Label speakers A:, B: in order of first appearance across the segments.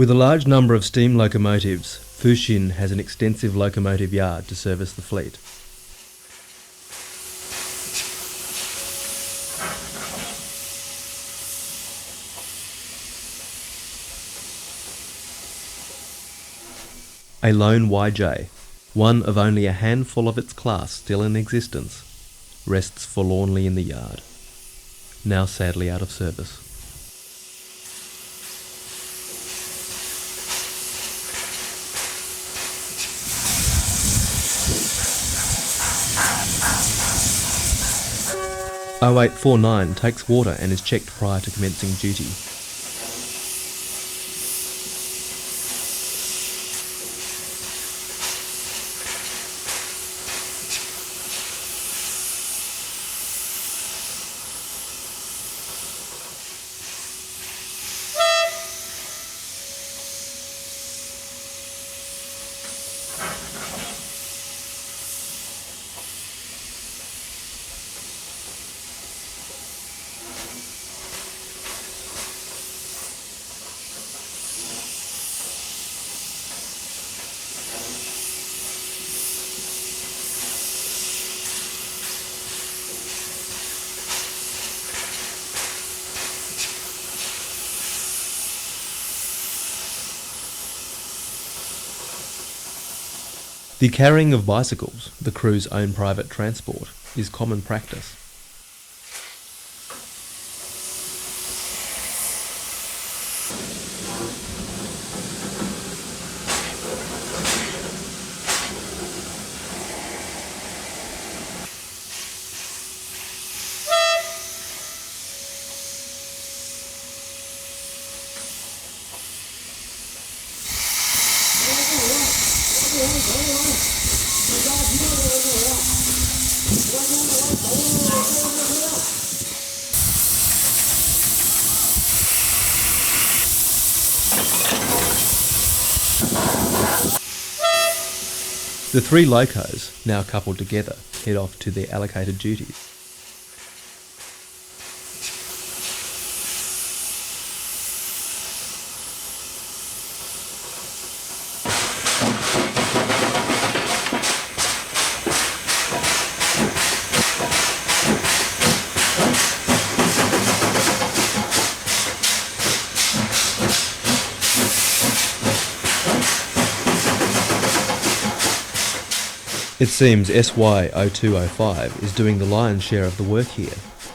A: With a large number of steam locomotives, Fushin has an extensive locomotive yard to service the fleet. A lone YJ, one of only a handful of its class still in existence, rests forlornly in the yard, now sadly out of service. (0849) takes water and is checked prior to commencing duty. The carrying of bicycles, the crew's own private transport, is common practice. The three locos, now coupled together, head off to their allocated duties. It seems SY0205 is doing the lion's share of the work here,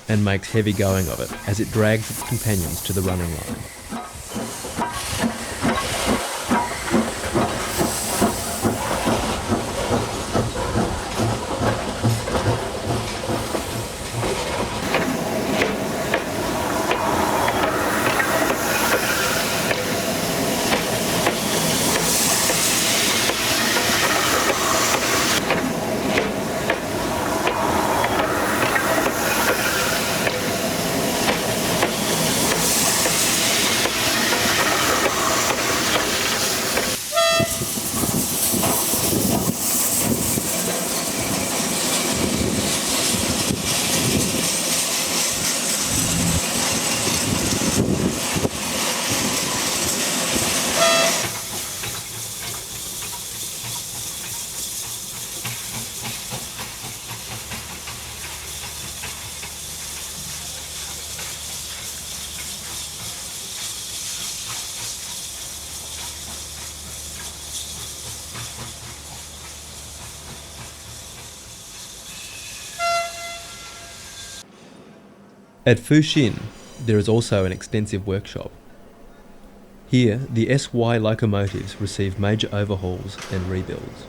A: and makes heavy going of it as it drags its companions to the running line. At Fushin, there is also an extensive workshop. Here, the SY locomotives receive major overhauls and rebuilds.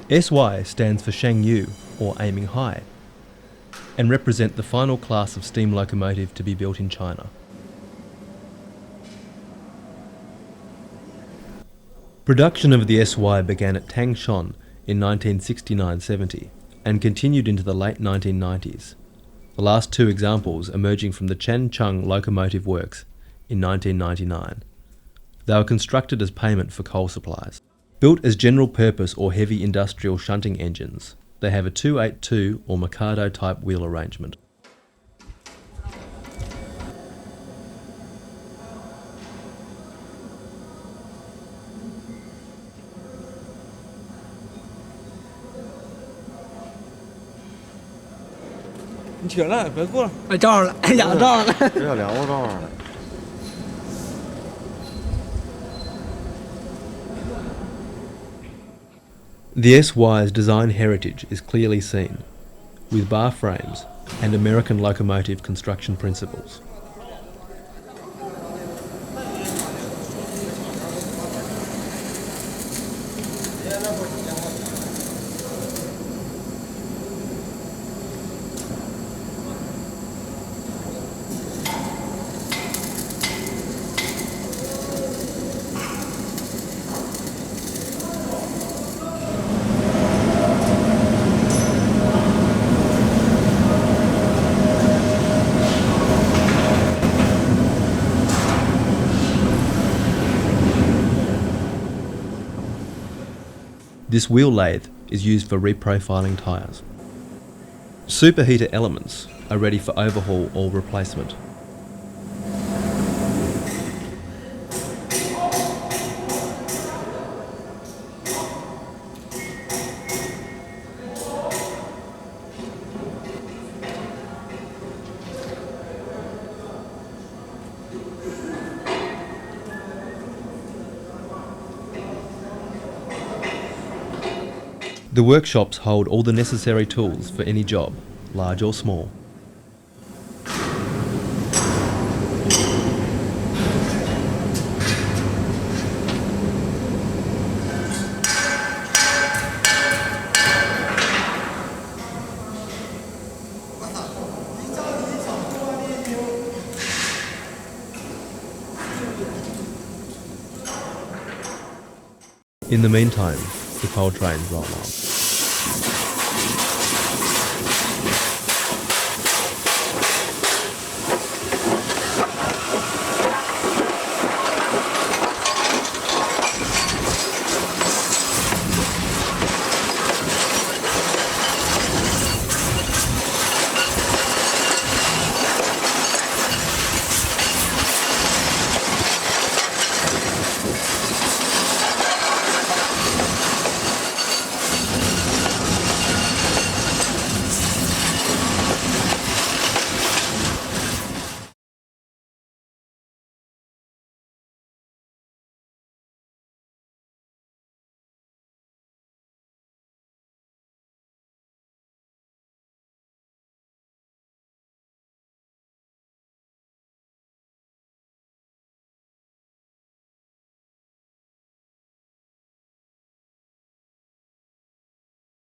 A: SY stands for Shangyu, or aiming high, and represent the final class of steam locomotive to be built in China. Production of the SY began at Tangshan in 1969-70 and continued into the late 1990s, the last two examples emerging from the Changchun Locomotive Works in 1999. They were constructed as payment for coal supplies. Built as general-purpose or heavy industrial shunting engines, they have a 282 or Mikado type wheel arrangement. The SY's design heritage is clearly seen, with bar frames and American locomotive construction principles. This wheel lathe is used for reprofiling tyres. Superheater elements are ready for overhaul or replacement. The workshops hold all the necessary tools for any job, large or small. In the meantime, the coal trains roll on.